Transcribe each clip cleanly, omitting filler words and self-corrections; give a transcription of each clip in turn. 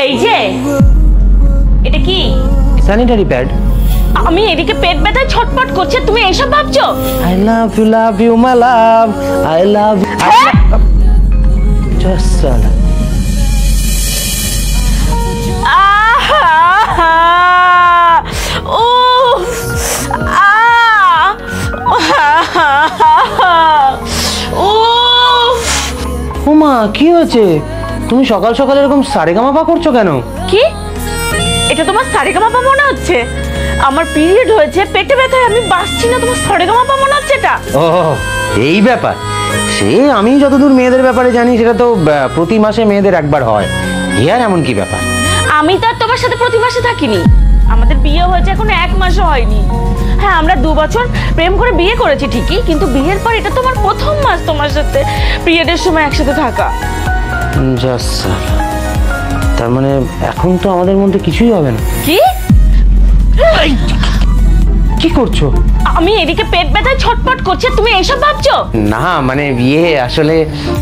এই যে এটা কি? Sanitary pad. আমি এদিকে পেট ব্যথায় ছটফট করছে, তুমি এইসব ভাবছো? I love you my love, I love you. Just salah. ওমা কি হয়েছে? তুমি সকাল সকাল এরকম সারেগামাপা করছো কেন? কি এটা তোমার সারেগামাপা মনে হচ্ছে? আমার পিরিয়ড হয়েছে, পেটে ব্যথায় আমি বাসছি না, তোমার সারেগামাপা মনে হচ্ছে এটা? ও এই ব্যাপার। সে আমি যতদূর মেয়েদের ব্যাপারে জানি সেটা তো প্রতি মাসে মেয়েদের একবার হয়। আর এমন কি ব্যাপার? আমি তো আর তোমার সাথে প্রতি মাসে থাকিনি, আমাদের বিয়ে হয়েছে এখন 1 মাসও হয়নি। হ্যাঁ আমরা 2 বছর প্রেম করে বিয়ে করেছি ঠিকই, কিন্তু বিয়ের পর এটা তোমার প্রথম মাস তোমার সাথে পিরিয়ডের সময় একসাথে থাকা। তার মানে এখন তো আমাদের মধ্যে কিছুই হবে না। কি কি করছো? আমি এদিকে পেট ব্যথায় ছটফট করছে, তুমি এইসব ভাবছো? না মানে বিয়ে আসলে।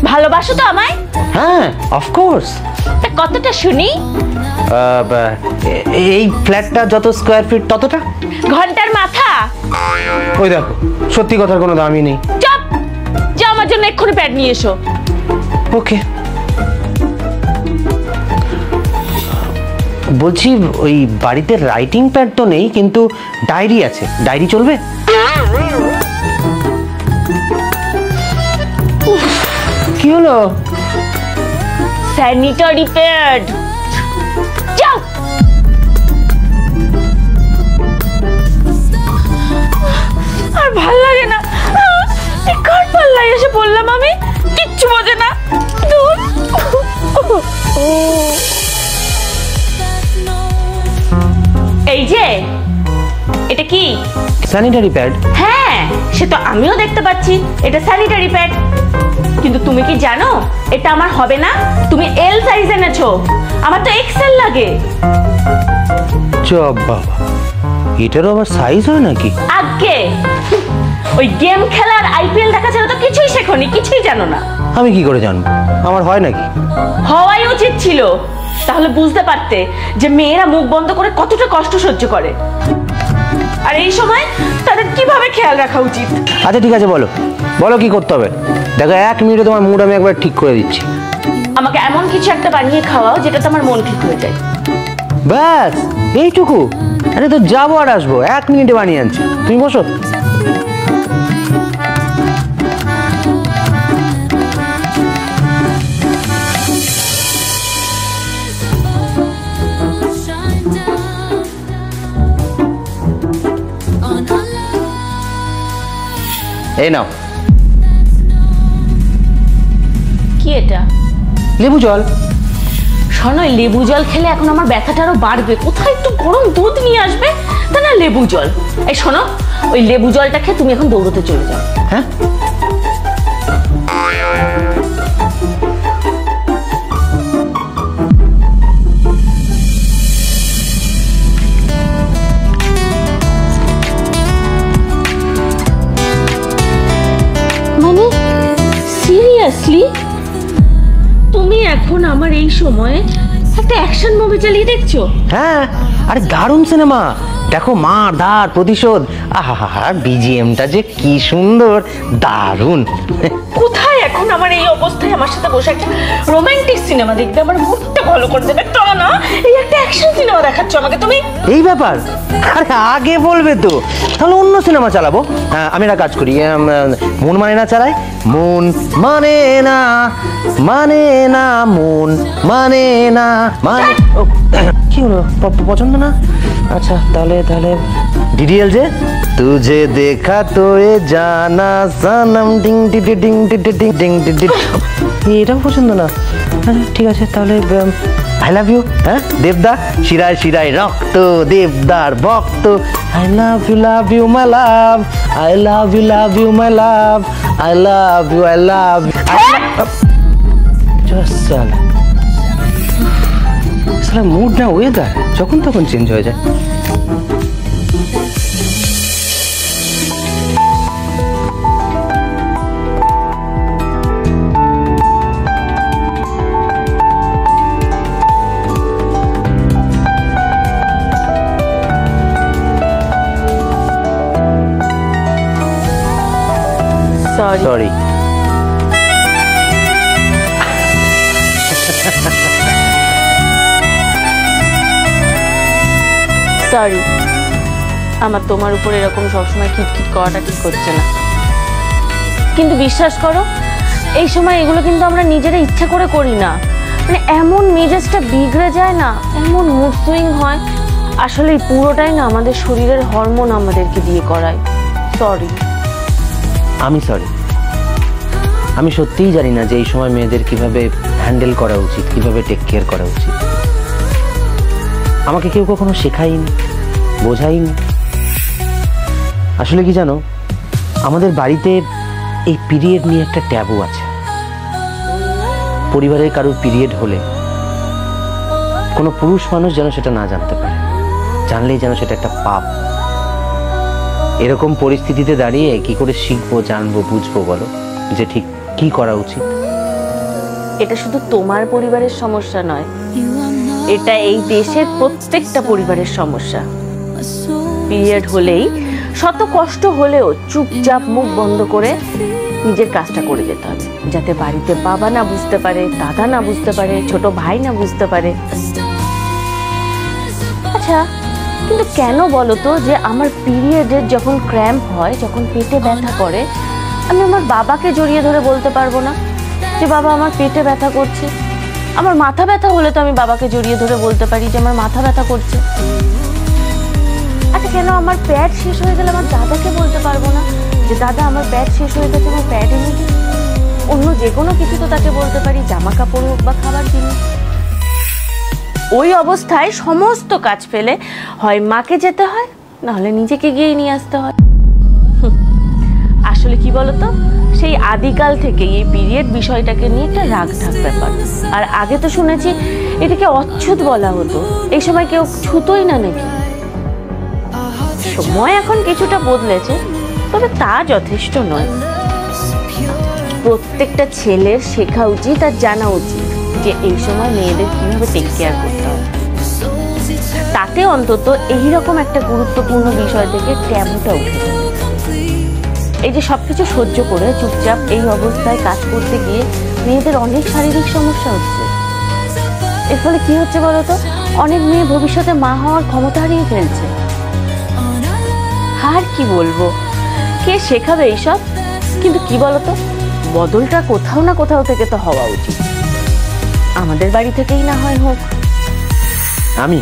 ভালোবাসো তো আমায়? হ্যাঁ অফকোর্স। তা কতটা শুনি? এই ফ্ল্যাটটা যত স্কোয়ার ফিট ততটা। ঘন্টার মাথা। ওই দেখো সত্যি কথার কোনো দামই নেই। চুপ, যাও আমার জন্য এক্ষুনি প্যাড নিয়ে এসো। ওকে। বলছি ওই বাড়িতে রাইটিং প্যাড তো নেই, কিন্তু ডায়েরি আছে, ডায়েরি চলবে? কি হলো? Sanitary pad. যাও। আর ভাল লাগে না, কার পাল্লায় এসে বললাম আমি, কিচ্ছু বোঝে না। এই যে এটা কি? Sanitary pad. হ্যাঁ সে তো আমিও দেখতে পাচ্ছি এটা স্যানিটারি প্যাড, কিন্তু তুমি কি জানো এটা আমার হবে না? তুমি এল সাইজ এনেছো, আমার তো এক্সেল লাগে। চপ বাবা, এটারও আবার সাইজ হয় নাকি? আগে ওই গেম খেলার আইপিএল দেখা ছাড়া তো কিছুই শেখোনি, কিছুই জানো না। আমি কি করে জানবো আমার হয় নাকি? হওয়াই উচিত ছিল, তাহলে বুঝতে পারতে যে মেয়েরা মুখ বন্ধ করে কতটা কষ্ট সহ্য করে, আর এই সময় তাদের কিভাবে খেয়াল রাখা উচিত। আচ্ছা ঠিক আছে, বলো বলো কি করতে হবে। দেখো 1 মিনিটে তোমার মুড আমি একবার ঠিক করে দিচ্ছি। আমাকে এমন কিছু একটা বানিয়ে খাওয়াও যেটাতে আমার মন ঠিক হয়ে যায়। ব্যাস এইটুকু? আরে তো যাবো আর আসবো, 1 মিনিটে বানিয়ে আনছি, তুমি বসো। এই নাও। কি এটা? লেবু জল। শোনো, লেবু জল খেলে এখন আমার ব্যথাটা আরো বাড়বে, কোথায় একটু গরম দুধ নিয়ে আসবে, তা না লেবু জল। এই শোনো, ওই লেবু জলটা খেয়ে তুমি এখন দৌড়তে চলে যাও। হ্যাঁ মানে সিরিয়াসলি তুমি এখন আমার এই সময়ে একটা অ্যাকশন মুভি চালিয়ে দেখছো? হ্যাঁ, আরে দারুণ সিনেমা। দেখো মার ধার প্রতিশোধ, আহা বিজিএমটা যে কি সুন্দর, দারুণ। কোথায় এখন আমার এই অবস্থায় আমার সাথে বসে একটা রোমান্টিক সিনেমা দেখবে আমার মুডটা ভালো করে দেবে, তা না এই একটা অ্যাকশন সিনেমা দেখাচ্ছ আমাকে তুমি। এই ব্যাপার? আরে আগে বলবে তো, তাহলে অন্য সিনেমা চালাবো। আমি একটা কাজ করি, মন মানে না চালাই। মন মানে না, মানে না, মন মানে না, মানে। কি হলো, পছন্দ না? আচ্ছা তাহলে ডিডিএল যে তুঝে দেখা তো এ জানা সানম ডিং ডিং ডিং ডিং ডিং ডিং, এটাও পছন্দ না? ঠিক আছে তাহলে আই লাভ ইউ। হ্যাঁ, দেবদা শিরায় শিরায় রক্ত, দেবদার ভক্ত। I love you my love, I love you my love, I love you, I love সালা মুড না ওয়েদার যখন তখন চেঞ্জ হয়ে যায়। সরি। সরি। সরি, আমার তোমার উপর এরকম সবসময় খিটখিট করাটা ঠিক হচ্ছে না। কিন্তু বিশ্বাস করো, এই সময় এগুলো কিন্তু আমরা নিজেরা ইচ্ছা করে করি না। মানে এমন মেজাজটা বিগড়ে যায় না, এমন মুড সুইং হয়। আসলে এই পুরোটাই না আমাদের শরীরের হরমোন আমাদেরকে দিয়ে করায়। সরি। আমি সরি। আমি সত্যিই জানি না যে এই সময় মেয়েদের কিভাবে হ্যান্ডেল করা উচিত, কিভাবে টেক কেয়ার করা উচিত। আমাকে কেউ কখনো শেখায়নি, বোঝায়নি। আসলে কি জানো, আমাদের বাড়িতে এই পিরিয়ড নিয়ে একটা ট্যাবু আছে। পরিবারের কারোর পিরিয়ড হলে কোনো পুরুষ মানুষ যেন সেটা না জানতে পারে, জানলেই যেন সেটা একটা পাপ। এরকম পরিস্থিতিতে দাঁড়িয়ে কি করে শিখবো, জানবো, বুঝবো বলো যে ঠিক কি করা উচিত? এটা শুধু তোমার পরিবারের সমস্যা নয়, এটা এই দেশের প্রত্যেকটা পরিবারের সমস্যা। পিরিয়ড হলেই শত কষ্ট হলেও চুপচাপ মুখ বন্ধ করে নিজের কাজটা করে যেতে হবে, যাতে বাড়িতে বাবা না বুঝতে পারে, দাদা না বুঝতে পারে, ছোট ভাই না বুঝতে পারে। আচ্ছা, কিন্তু কেন বলো তো যে আমার পিরিয়ডের যখন ক্র্যাম্প হয়, যখন পেটে ব্যথা করে, আমি আমার বাবাকে জড়িয়ে ধরে বলতে পারবো না যে বাবা আমার পেটে ব্যথা করছে? আমার মাথা ব্যথা হলে তো আমি বাবাকে জড়িয়ে ধরে বলতে পারি যে আমার মাথা ব্যথা করছে। আচ্ছা, কেন আমার প্যাড শেষ হয়ে গেলে আমার দাদাকে বলতে পারবো না যে দাদা আমার প্যাড শেষ হয়ে গেছে, আমার প্যাড এনে দিন? অন্য যে কোনো কিছু তো তাকে বলতে পারি, জামা কাপড় হোক বা খাবার জিনিস। ওই অবস্থায় সমস্ত কাজ ফেলে হয় মাকে যেতে হয়, নাহলে নিজেকে গিয়ে নিয়ে আসতে হয়। আসলে কি বলতো, সেই আদিকাল থেকে এই পিরিয়ড বিষয়টাকে নিয়ে একটা রাগঢাক ব্যাপার। আর আগে তো শুনেছি এটাকে অচ্ছুত বলা হতো, এই সময় কেউ ছুতোই না নাকি। সময় এখন কিছুটা বদলেছে, তবে তা যথেষ্ট নয়। প্রত্যেকটা ছেলের শেখা উচিত আর জানা উচিত যে এই সময় মেয়েদের কিভাবে টেক কেয়ার করতে হবে। তাতে অন্তত এইরকম একটা গুরুত্বপূর্ণ বিষয় থেকে ট্যাবুটা উঠে যাবে। এই যে সবকিছু সহ্য করে চুপচাপ এই অবস্থায় কাজ করতে গিয়ে মেয়েদের অনেক শারীরিক সমস্যা হচ্ছে। এর ফলে কি হচ্ছে বলতো, অনেক মেয়ে ভবিষ্যতে মা হওয়ার ক্ষমতা হারিয়ে ফেলছে। আর কি বলবো, কে শেখাবে এইসব? কিন্তু কি বলতো, বদলটা কোথাও না কোথাও থেকে তো হওয়া উচিত। আমাদের বাড়ি থেকেই না হয় হোক। আমি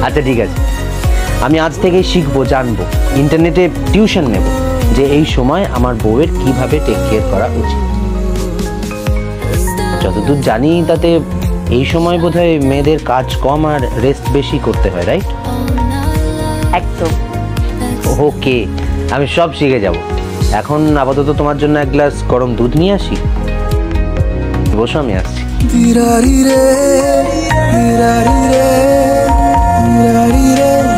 আচ্ছা ঠিক আছে, আমি আজ থেকেই শিখবো, জানবো, ইন্টারনেটে টিউশন নেব যে এই সময় আমার বউয়ের কিভাবে টেক কেয়ার করা উচিত। যতদূর জানি তাতে এই সময় বোধহয় মেয়েদের কাজ কম আর রেস্ট বেশি করতে হয়, রাইট? একদম। ওকে, আমি সব শিখে যাব। এখন আপাতত তোমার জন্য এক গ্লাস গরম দুধ নিয়ে আসি, বসো, আমি আসছি। Dirari re, dirari re, dirari re.